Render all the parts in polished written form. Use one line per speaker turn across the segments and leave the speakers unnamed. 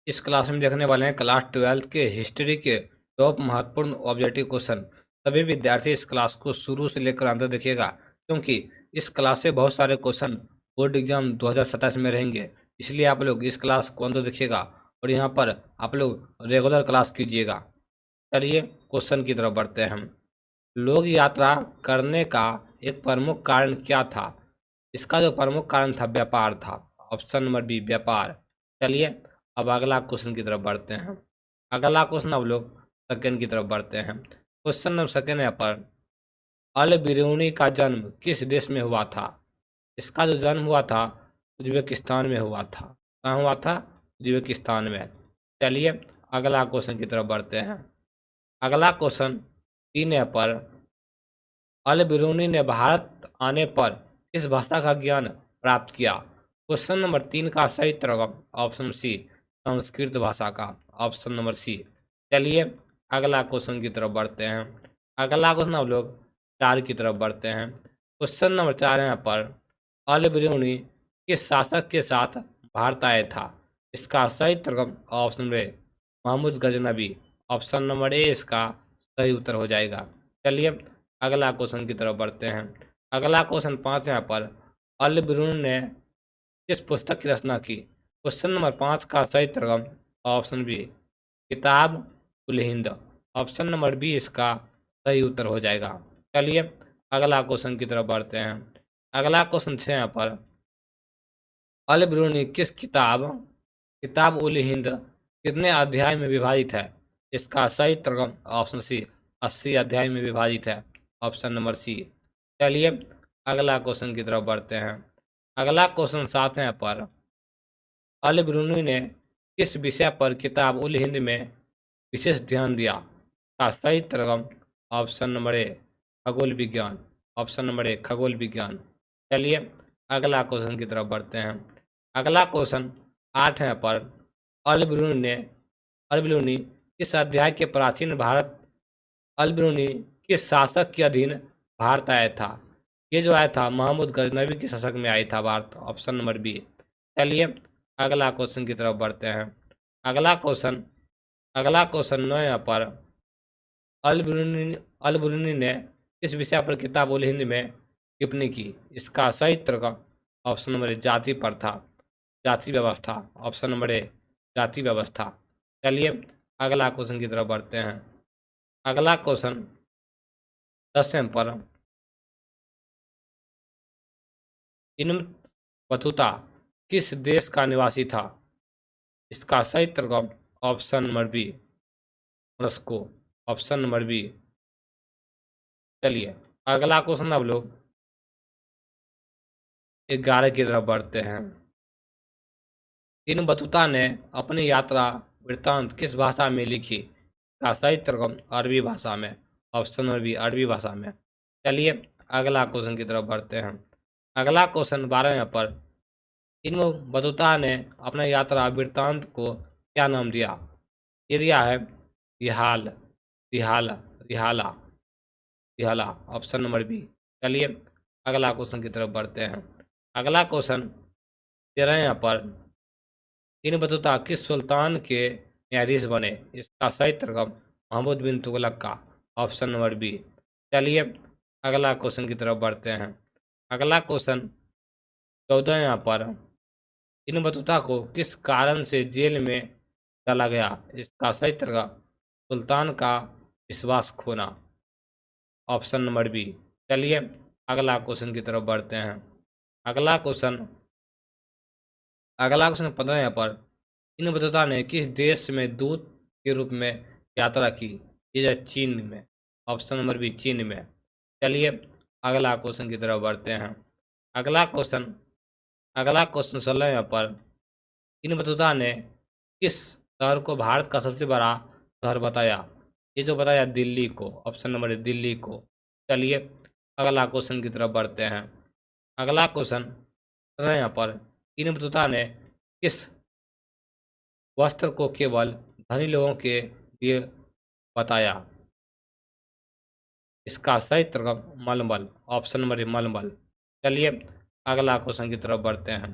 इस क्लास में देखने वाले हैं क्लास 12 के हिस्ट्री के टॉप महत्वपूर्ण ऑब्जेक्टिव क्वेश्चन। सभी विद्यार्थी इस क्लास को शुरू से लेकर अंत तक देखिएगा, क्योंकि इस क्लास से बहुत सारे क्वेश्चन बोर्ड एग्जाम 2027 में रहेंगे। इसलिए आप लोग इस क्लास को अंत तक देखिएगा और यहाँ पर आप लोग रेगुलर क्लास कीजिएगा। चलिए क्वेश्चन की तरफ बढ़ते हैं हम। लोग यात्रा करने का एक प्रमुख कारण क्या था? इसका जो प्रमुख कारण था व्यापार था। ऑप्शन नंबर बी व्यापार। चलिए अब अगला क्वेश्चन की तरफ बढ़ते हैं। अगला क्वेश्चन अब लोग सेकंड की तरफ बढ़ते हैं। क्वेश्चन नंबर सेकंड है पर अल बिरूनी का जन्म किस देश में हुआ था? इसका जो जन्म हुआ था उज्बेकिस्तान में हुआ था। कहाँ हुआ था? उज्बेकिस्तान में। चलिए अगला क्वेश्चन की तरफ बढ़ते हैं। अगला क्वेश्चन 3 है पर अल बिरूनी ने भारत आने पर किस भाषा का ज्ञान प्राप्त किया? क्वेश्चन नंबर 3 का सही उत्तर ऑप्शन सी संस्कृत भाषा का। Option number C. चलिए अगला क्वेश्चन की तरफ बढ़ते हैं। अगला क्वेश्चन हम लोग 4 की तरफ बढ़ते हैं। क्वेश्चन नंबर 4 यहाँ पर अल बिरूनी किस शासक के साथ भारत आया था? इसका सही उत्तर option number Mahmud Ghaznavi. Option number A इसका सही उत्तर हो जाएगा। चलिए अगला क्वेश्चन की तरफ बढ़ते हैं। अगला क्वेश्चन 5 यहाँ पर अल बिरूनी ने किस पुस्तक की रचना की? क्वेश्चन नंबर 5 का सही उत्तर ऑप्शन बी किताब ul Hind. Option number B इसका सही उत्तर हो जाएगा। चलिए अगला क्वेश्चन की तरफ बढ़ते हैं। अगला क्वेश्चन 6 यहाँ पर अल बिरूनी किस किताब उल हिंद कितने अध्याय में विभाजित है? इसका सही उत्तर ऑप्शन सी 80 अध्याय में विभाजित है। Option number C. चलिए अगला क्वेश्चन की तरफ बढ़ते हैं। अगला क्वेश्चन 7 है पर अल बिरूनी ने किस विषय पर किताब उल हिंद में विशेष ध्यान दिया? का सही उत्तर ऑप्शन नंबर ए खगोल विज्ञान। ऑप्शन नंबर ए खगोल विज्ञान। चलिए अगला क्वेश्चन की तरफ बढ़ते हैं। अगला क्वेश्चन 8 है पर अल बिरूनी किस अध्याय के प्राचीन भारत अल बिरूनी किस शासक के अधीन भारत आया था? ये जो आया था महमूद गजनबी के शासक में आया था भारत। Option number B. चलिए अगला क्वेश्चन की तरफ बढ़ते हैं। अगला क्वेश्चन 9 यहाँ पर अल बिरूनी ने किस विषय पर किताब उल हिंद में टिप्पणी की? इसका सही उत्तर ऑप्शन नंबर ए जाति प्रथा जाति व्यवस्था। ऑप्शन नंबर ए जाति व्यवस्था। चलिए अगला क्वेश्चन की तरफ बढ़ते हैं। अगला क्वेश्चन 10 पर इब्न बतूता किस देश का निवासी था? इसका सही उत्तर option number B Morocco. Option number B. चलिए अगला क्वेश्चन अब लोग 11 की तरफ बढ़ते हैं। इब्न बतूता ने अपनी यात्रा वृत्तांत किस भाषा में लिखी? का सही उत्तर अरबी भाषा में। ऑप्शन नंबर बी अरबी भाषा में। चलिए अगला क्वेश्चन की तरफ बढ़ते हैं। अगला क्वेश्चन 12 पर इब्न बतूता ने अपना यात्रा वृत्तांत को क्या नाम दिया? ये दिया है रिहाल रिहाला रिहाला रिहाला। Option number B. चलिए अगला क्वेश्चन की तरफ बढ़ते हैं। अगला क्वेश्चन 13 पर इब्न बतूता किस सुल्तान के न्यायाधीश बने? इसका सही उत्तर महमूद बिन तुगलक का। Option number B. चलिए अगला क्वेश्चन की तरफ बढ़ते हैं। अगला क्वेश्चन 14 पर इब्न बतूता को किस कारण से जेल में डाला गया? इसका सही उत्तर सुल्तान का विश्वास खोना। Option number B. चलिए अगला क्वेश्चन की तरफ बढ़ते हैं। अगला क्वेश्चन 15 पर इब्न बतूता ने किस देश में दूत के रूप में यात्रा की? ये चीन में। ऑप्शन नंबर बी चीन में। चलिए अगला क्वेश्चन की तरफ बढ़ते हैं। अगला क्वेश्चन 16 पर इब्न बतूता ने किस शहर को भारत का सबसे बड़ा शहर बताया? ये जो बताया दिल्ली को। ऑप्शन नंबर दिल्ली को। चलिए अगला क्वेश्चन की तरफ बढ़ते हैं। अगला क्वेश्चन 17 पर इब्न बतूता ने किस वस्त्र को केवल धनी लोगों के लिए बताया? इसका सही उत्तर मलमल। ऑप्शन नंबर मलमल। चलिए अगला क्वेश्चन की तरफ बढ़ते हैं।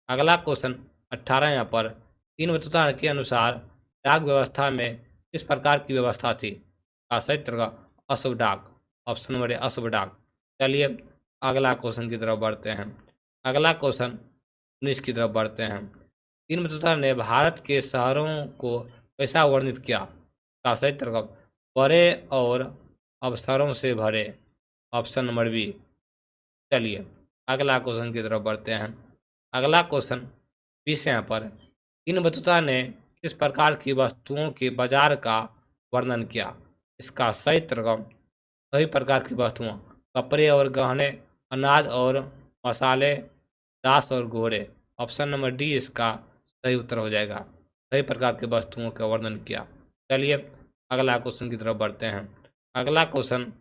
अगला क्वेश्चन 18 पर तीन वस्तुता के अनुसार डाक व्यवस्था में किस प्रकार की व्यवस्था थी? का सही उत्तर अशुभ डाक, ऑप्शन नंबर ए अशुभ डाक। चलिए अगला क्वेश्चन की तरफ बढ़ते हैं। अगला क्वेश्चन 19 की तरफ बढ़ते हैं। तीन वस्तुता ने भारत के शहरों को कैसा वर्णित किया? का सही उत्तर बड़े और अवसरों से भरे, ऑप्शन नंबर बी। चलिए अगला क्वेश्चन की तरफ बढ़ते हैं। अगला क्वेश्चन 20 यहाँ पर तीन वस्तुता ने किस प्रकार की वस्तुओं के बाजार का वर्णन किया? इसका सही उत्तर सभी प्रकार की वस्तुओं, कपड़े और गहने, अनाज और मसाले, दास और घोड़े, ऑप्शन नंबर डी इसका सही उत्तर हो जाएगा। सभी प्रकार की वस्तुओं का वर्णन किया। चलिए अगला क्वेश्चन की तरफ बढ़ते हैं। अगला क्वेश्चन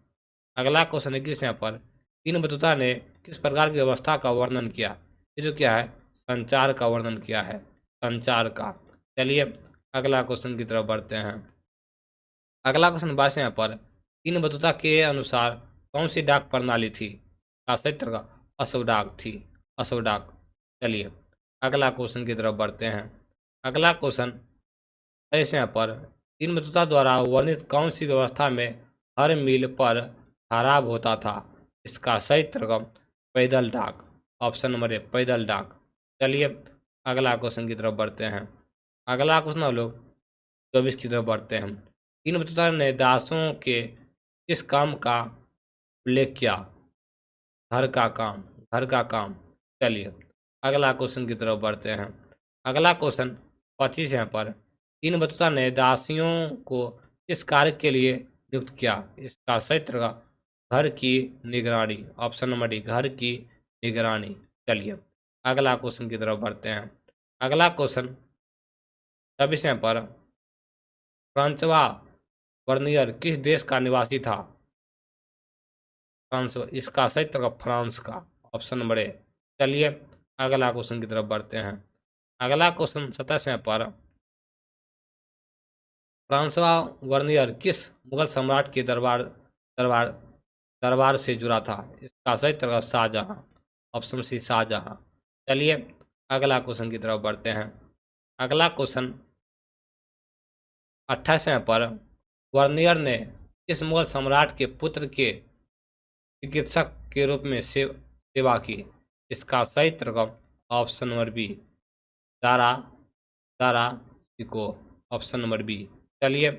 21 यहाँ पर तीन वस्तुता ने किस प्रकार की व्यवस्था का वर्णन किया? ये जो क्या है, संचार का वर्णन किया है, संचार का। चलिए अगला क्वेश्चन की तरफ बढ़ते हैं। अगला क्वेश्चन 22 यहाँ पर तीन वस्तुता के अनुसार कौन सी डाक प्रणाली थी? का सही उत्तर अशुभ डाक थी, अशुभ डाक। चलिए अगला क्वेश्चन की तरफ बढ़ते हैं। अगला क्वेश्चन 23 यहाँ पर तीन वस्तुता द्वारा वर्णित कौन सी व्यवस्था में हर मील पर खराब होता था? इसका सही उत्तर पैदल डाक, ऑप्शन नंबर ए पैदल डाक। चलिए अगला क्वेश्चन की तरफ बढ़ते हैं। अगला क्वेश्चन हम लोग 24 की तरफ बढ़ते हैं। तीन वस्तुता ने दासों के किस काम का उल्लेख किया? घर का काम, घर का काम। चलिए अगला क्वेश्चन की तरफ बढ़ते हैं। अगला क्वेश्चन 25 यहाँ पर तीन वस्तुता ने दासियों को किस कार्य के लिए नियुक्त किया? इसका सही उत्तर घर की निगरानी, ऑप्शन नंबर डी घर की निगरानी। चलिए अगला क्वेश्चन की तरफ बढ़ते हैं। अगला क्वेश्चन 26 यहाँ पर फ्रांसवा वर्नियर किस देश का निवासी था? फ्रांस, इसका सही उत्तर फ्रांस का, ऑप्शन नंबर ए। चलिए अगला क्वेश्चन की तरफ बढ़ते हैं। अगला क्वेश्चन 27 यहाँ पर फ्रांसवा वर्नियर किस मुगल सम्राट के दरबार दरबार से जुड़ा था? इसका सही उत्तर शाहजहां, ऑप्शन सी शाहजहां। चलिए अगला क्वेश्चन की तरफ बढ़ते हैं। अगला क्वेश्चन 28 यहाँ पर वर्नियर ने किस मुगल सम्राट के पुत्र के चिकित्सक के रूप में सेवा की? इसका सही उत्तर option number B Dara Dara Shikoh, option number B. चलिए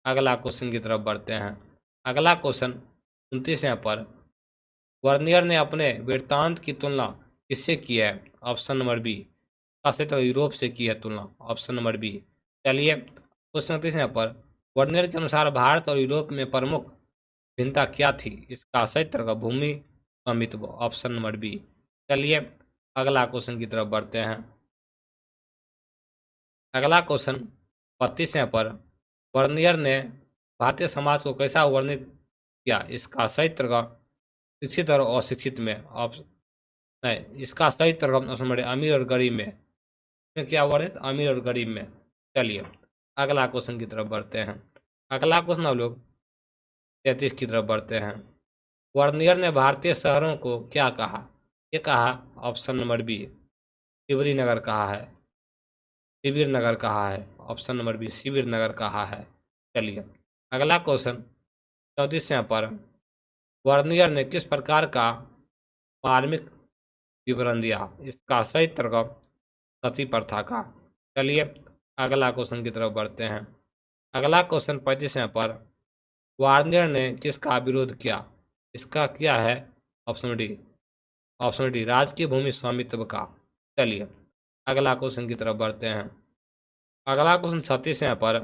अगला क्वेश्चन की तरफ बढ़ते हैं। अगला क्वेश्चन 29 यहाँ पर वर्नियर ने अपने वृत्तांत की तुलना किससे की है? ऑप्शन नंबर बी का सही उत्तर यूरोप से की है तुलना, ऑप्शन नंबर बी। चलिए क्वेश्चन 29 यहाँ पर वर्नियर के अनुसार भारत और यूरोप में प्रमुख भिन्नता क्या थी? इसका सही उत्तर भूमि स्वामित्व, ऑप्शन नंबर बी। चलिए अगला क्वेश्चन की तरफ बढ़ते हैं। अगला क्वेश्चन 32 यहाँ पर वर्नियर ने भारतीय समाज को कैसा वर्णित किया? इसका सही उत्तर शिक्षित और अशिक्षित में, ऑप्शन नहीं, इसका सही उत्तर ऑप्शन नंबर अमीर और गरीब में। क्या वर्णित? अमीर और गरीब में। चलिए अगला क्वेश्चन की तरफ बढ़ते हैं। अगला क्वेश्चन हम लोग 33 की तरफ बढ़ते हैं। वर्नियर ने भारतीय शहरों को क्या कहा? ये कहा, ऑप्शन नंबर बी शिवरी नगर कहा है, शिविर नगर कहा है, ऑप्शन नंबर बी शिविर नगर कहा है। चलिए अगला क्वेश्चन 34 यहाँ पर वर्नियर ने किस प्रकार का मार्मिक विवरण दिया? इसका सही उत्तर सती प्रथा का। चलिए अगला क्वेश्चन की तरफ बढ़ते हैं। अगला क्वेश्चन 35 यहाँ पर वार्नियर ने किसका विरोध किया? इसका क्या है? ऑप्शन डी राज की भूमि स्वामित्व का। चलिए अगला क्वेश्चन की तरफ बढ़ते हैं। अगला क्वेश्चन 36 यहाँ पर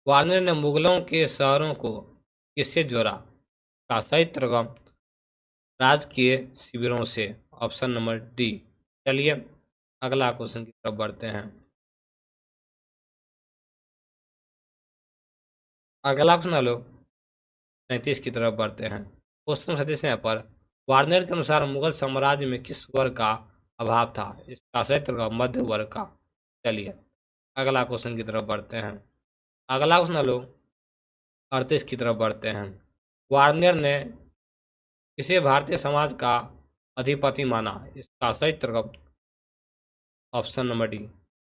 वार्नियर ने मुगलों के शहरों को किससे जोड़ा? का सही उत्तर राजकीय शिविरों से, ऑप्शन नंबर डी। चलिए अगला क्वेश्चन की तरफ बढ़ते हैं। अगला क्वेश्चन लोग 37 की तरफ बढ़ते हैं। क्वेश्चन 37 यहाँ पर वार्नियर के अनुसार मुगल साम्राज्य में किस वर्ग का अभाव था? इसका सही उत्तर मध्य वर्ग का। चलिए अगला क्वेश्चन की तरफ बढ़ते हैं। अगला क्वेश्चन लोग 38 की तरफ बढ़ते हैं। वार्नियर ने किसे भारतीय समाज का अधिपति माना? इसका सही उत्तर ऑप्शन नंबर डी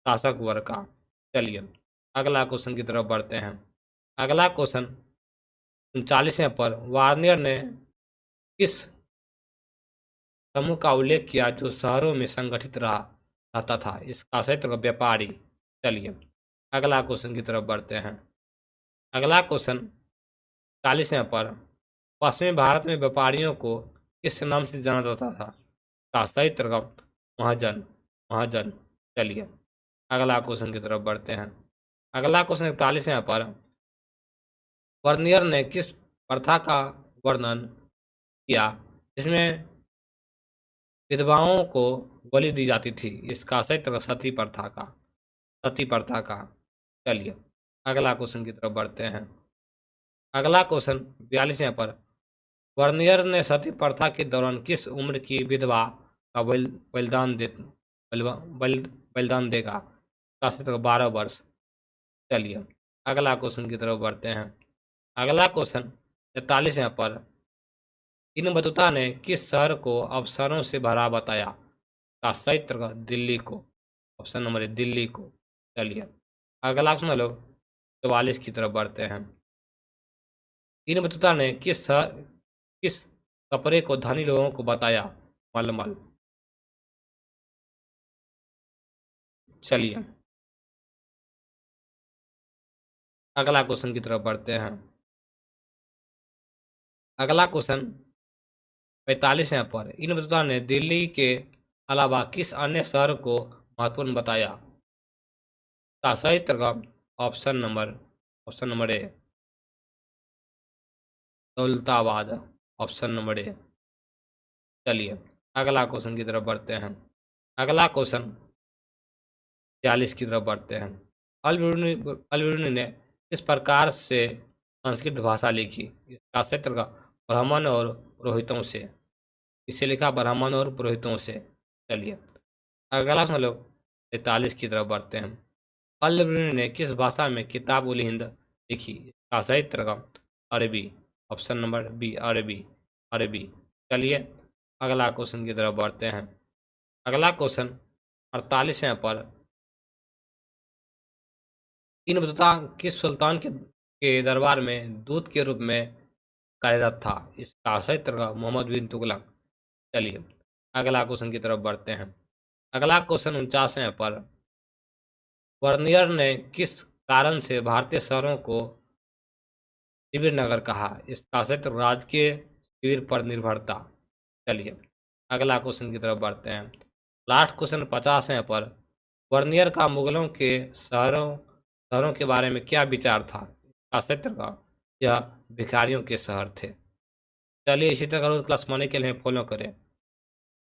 शासक वर्ग का। चलिए अगला क्वेश्चन की तरफ बढ़ते हैं। अगला क्वेश्चन 39वें पर वार्नियर ने किस समूह का उल्लेख किया जो शहरों में संगठित रहता था? इसका सही उत्तर व्यापारी। चलिए अगला क्वेश्चन की तरफ बढ़ते हैं। अगला क्वेश्चन 40वें पर पश्चिमी भारत में व्यापारियों को किस नाम से जाना जाता था? का सही उत्तर महाजन। महाजन। चलिए अगला क्वेश्चन की तरफ बढ़ते हैं। अगला क्वेश्चन 41वें पर वर्नियर ने किस प्रथा का वर्णन किया जिसमें विधवाओं को बलि दी जाती थी? इसका सही उत्तर सती प्रथा का। सती प्रथा का। चलिए अगला क्वेश्चन की तरफ बढ़ते हैं। अगला क्वेश्चन 42वें पर वर्नियर ने सती प्रथा के दौरान किस उम्र की विधवा का बलिदान देगा? का सही उत्तर 12 वर्ष। चलिए अगला क्वेश्चन की तरफ बढ़ते हैं। अगला क्वेश्चन 43वें पर इन बतुता ने किस शहर को अफसरों से भरा बताया? का सही उत्तर दिल्ली को। ऑप्शन नंबर ए दिल्ली को। चलिए अगला क्वेश्चन लोग 44 की तरफ बढ़ते हैं। इन बतुता ने किस कपड़े को धनी लोगों को बताया? मलमल। चलिए अगला क्वेश्चन की तरफ बढ़ते हैं। अगला क्वेश्चन 45वें पर इन बतुता ने दिल्ली के अलावा किस अन्य शहर को महत्वपूर्ण बताया? का सही उत्तर option number A Daulatabad. Option number A. चलिए अगला क्वेश्चन की तरफ बढ़ते हैं। अगला क्वेश्चन 46 की तरफ बढ़ते हैं। अल-बिरूनी ने किस प्रकार से संस्कृत भाषा लिखी? इसका सही उत्तर ब्राह्मण और पुरोहितों से। इसे लिखा ब्राह्मण और पुरोहितों से। चलिए अगला हम लोग 43 की तरफ बढ़ते हैं। अल-बिरूनी ने किस भाषा में किताब उल हिंद लिखी? इसका सही उत्तर अरबी। ऑप्शन नंबर बी अरबी। अरबी। चलिए अगला क्वेश्चन की तरफ बढ़ते हैं। अगला क्वेश्चन 48वें पर इन बतुता किस सुल्तान के दरबार में दूत के रूप में कार्यरत था? इसका सही उत्तर मोहम्मद बिन तुगलक। चलिए अगला क्वेश्चन की तरफ बढ़ते हैं। अगला क्वेश्चन 49वें पर वर्नियर ने किस कारण से भारतीय शहरों को शिविर नगर कहा? इसका सही उत्तर राजकीय शिविर पर निर्भरता। चलिए अगला क्वेश्चन की तरफ बढ़ते हैं। लास्ट क्वेश्चन 50वें पर वर्नियर का मुगलों के शहरों के बारे में क्या विचार था? इसका सही उत्तर यह भिखारियों के शहर थे। चलिए इसी तरह रोज क्लास माने के लिए फॉलो करें।